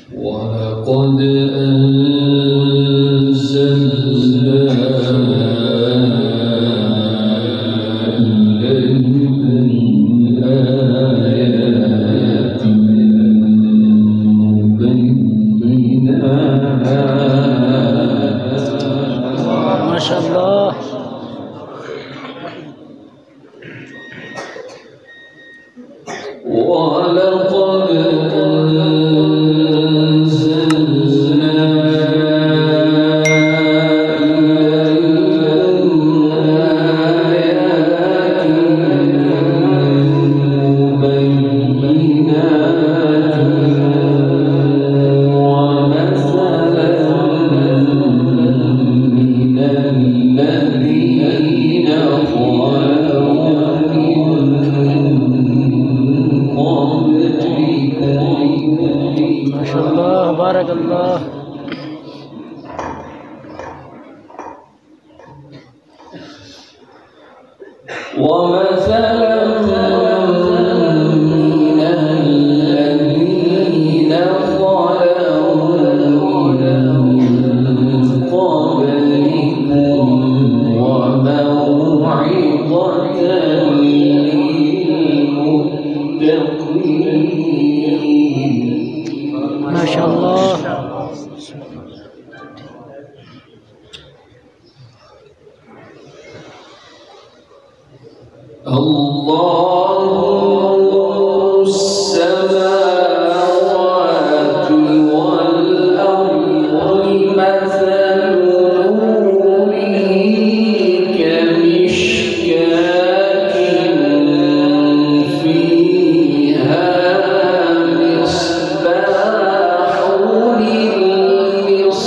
ولقد أنزلنا إليكم آيات مبينات ما شاء الله. ولقد أنزلنا إليكم آيات مبينات ومثلا من الذين ما شاء الله، بارك الله. ومثلا من الذين خلوا من قبلكم وموعظة للمتقين. ما شاء الله. الله نور السماوات والأرض مثل نوره كمشكاة فيها مصباح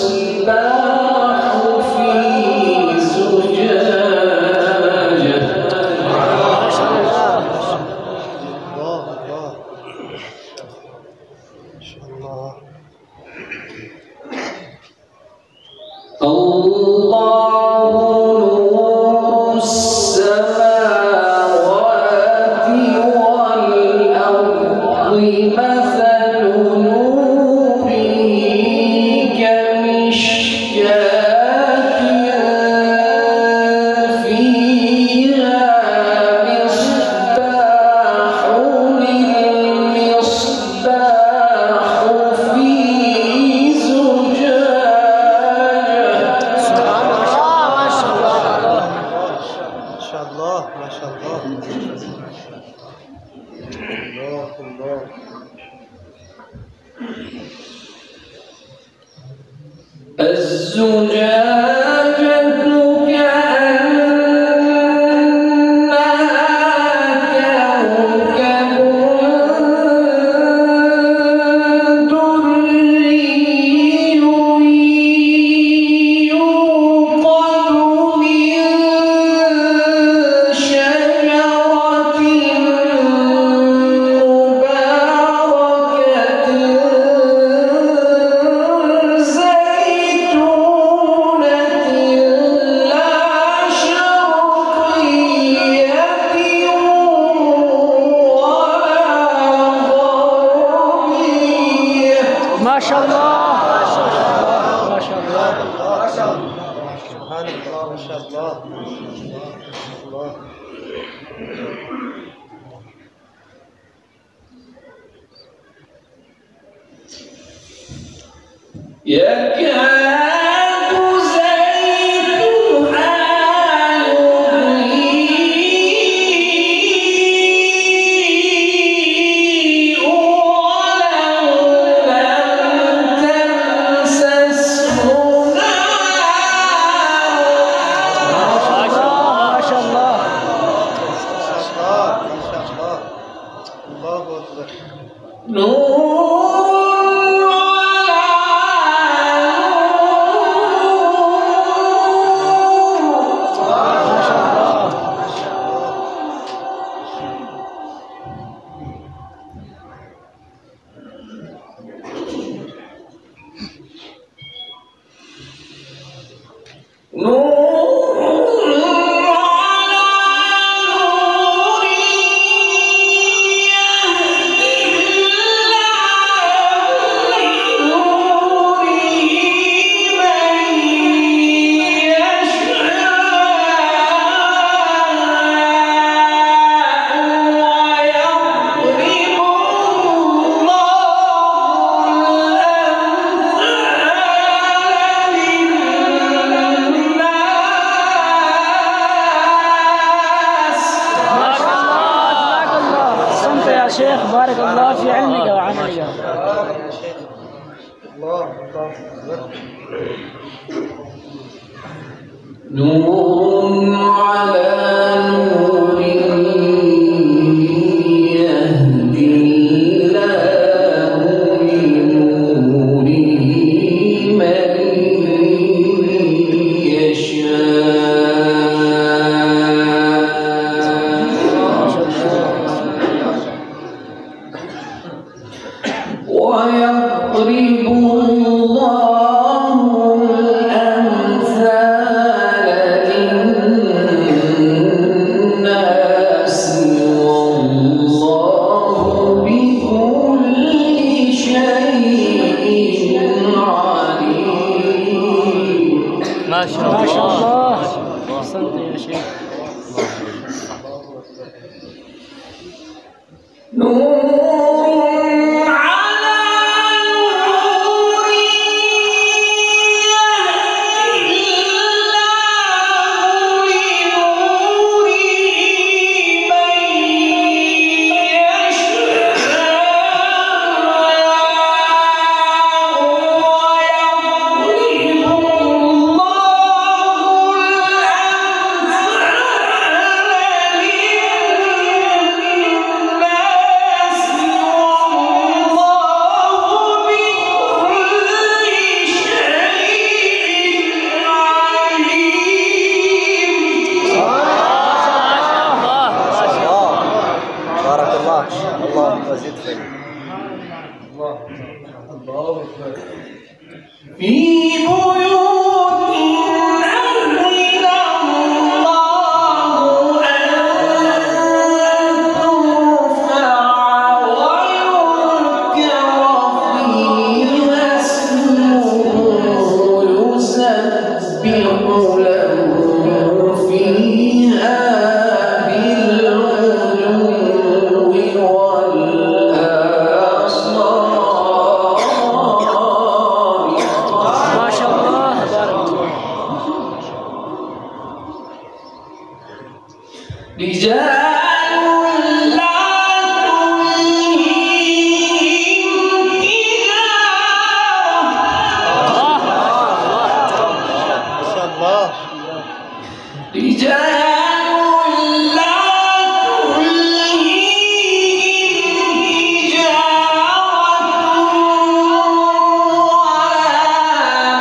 المصباح في زجاجة. الله نور السماوات والأرض مثل نوره كمشكاة فيها مصباح المصباح في الزجاجة كأنها كوكب دري يوقد من شجرة مباركة ما شاء الله. ما شاء الله. سبحان الله. ما شاء الله. الله. يكاد زيتها يضيء ولو لم تمسسه نار. ما شاء الله. الله أكبر. نور على نور يا شيخ. الله الله أكبر. نور على نور يهدي الله لنوره من يشاء ويضرب الله الأمثال للناس والله بكل شيء عليم. ما شاء الله. ما شاء الله. أحسنت يا شيخ. نور على نور يهدي الله لنوره من بارك الله. الله وزيد خير. في بيوت أذن الله أن ترفع ويذكر فيها اسمه يسبح له فيها بالغدو والآصال. ما شاء الله. بارك الله. رجال لا تلهيهم ما شاء الله. رجال لا تلهيهم تجارة ولا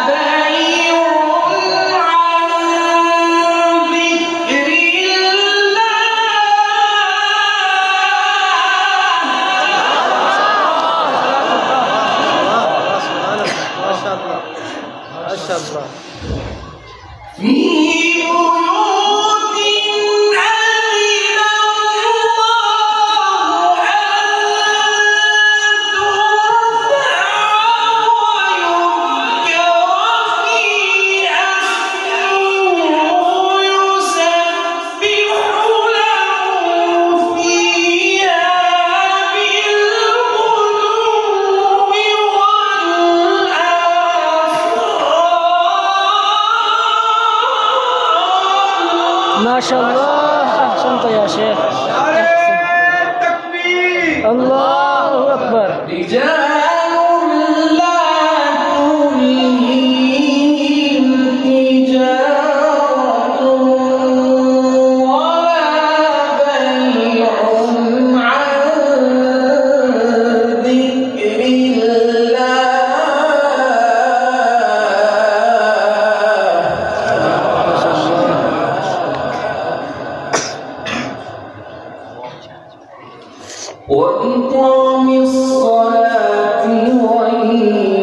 بيع عن ذكر ما شاء الله. ما شاء الله. في بيوت أذن الله أن ترفع ويذكر فيها اسمه يسبح له فيها بالغدو والآصال. ما شاء الله. أحسنت يا شيخ. الله أكبر. رجال لا تلهيهم تجارة ولا بيع عن ذكر الله وإقام الصلاة وإيتاء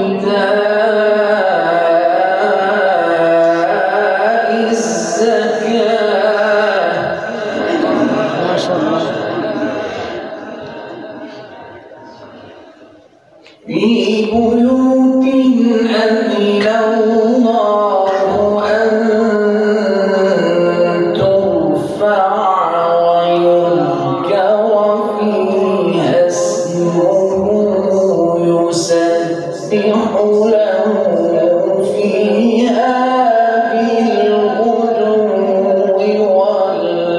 الزكاة. ما شاء الله. في بيوت أذن الله أن ترفع ويذكر فيها اسمه يسبح له فيها بالغدو والآصال.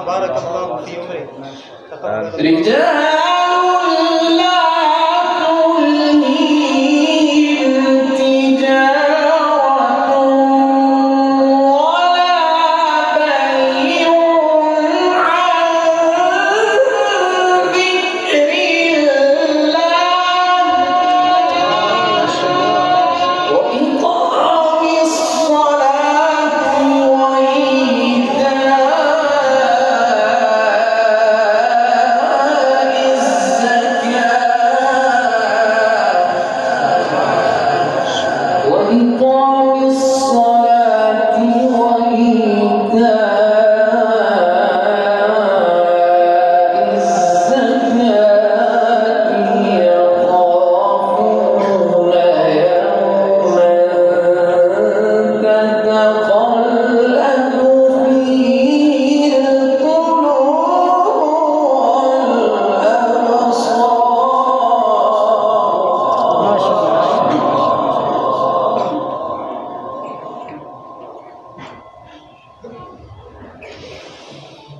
بارك الله في عمرك. رجال لا تلهيهم تجارة ولا بيع عن ذكر الله وإقام الصلاة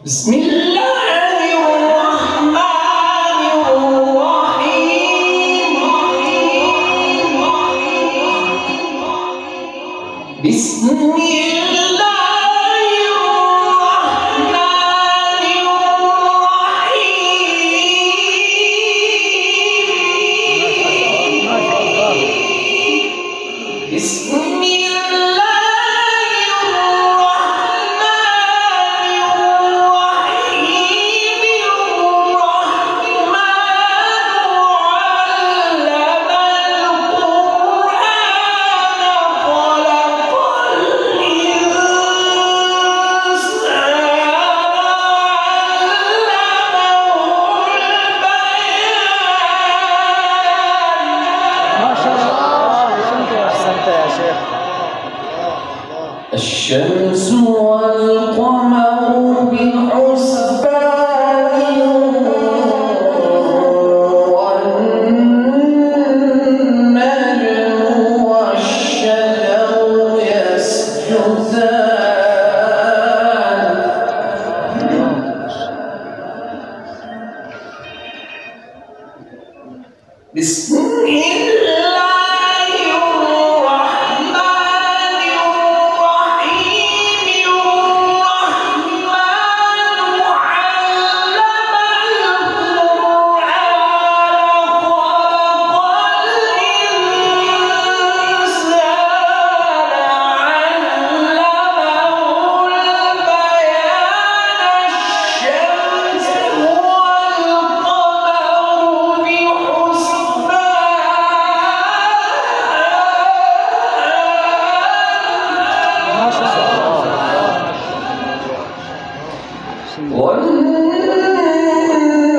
بسم الله الرحمن الرحيم بسم الله الرحمن الرحيم بسم الشمس والقمر بحسبان والنجم والشجر يسجدان بسم الله الرحمن الرحيم الرحمن علم القرآن خلق الإنسان علمه البيان الشمس والقمر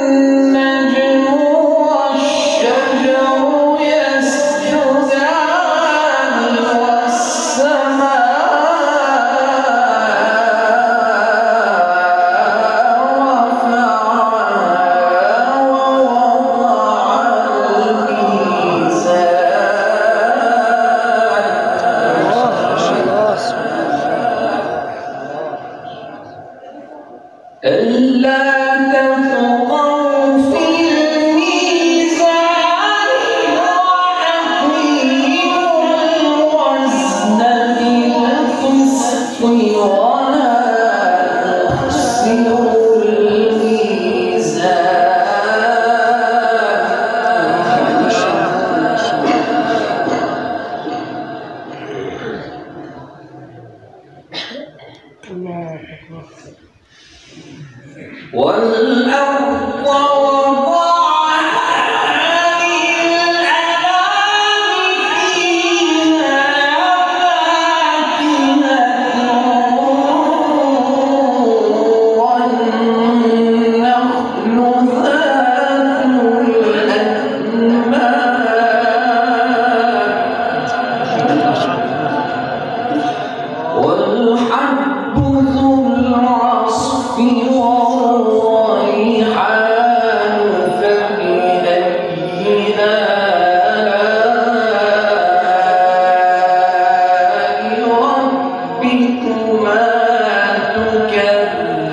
والنجم والشجر يسجدان والسماء رفعها ووضع الميزان ألا تطغوا في الميزان وأقيموا الوزن بالقسط ولا تخسروا الميزان والأرض وضعها للأنام فيها فاكهة والنخل ذات الأكمام والحب ذو العصف والريحان فبأي آلاء ربكما تكذبان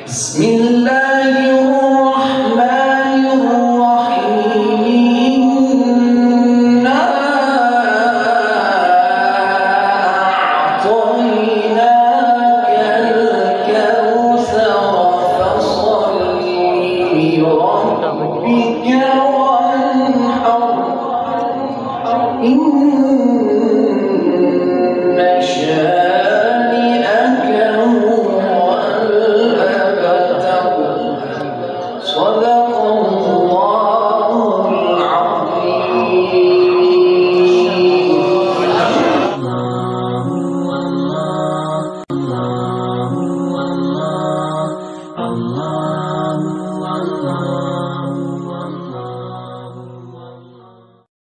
بسم الله الرحمن الرحيم إنا أعطيناك الكوثر فصل لربك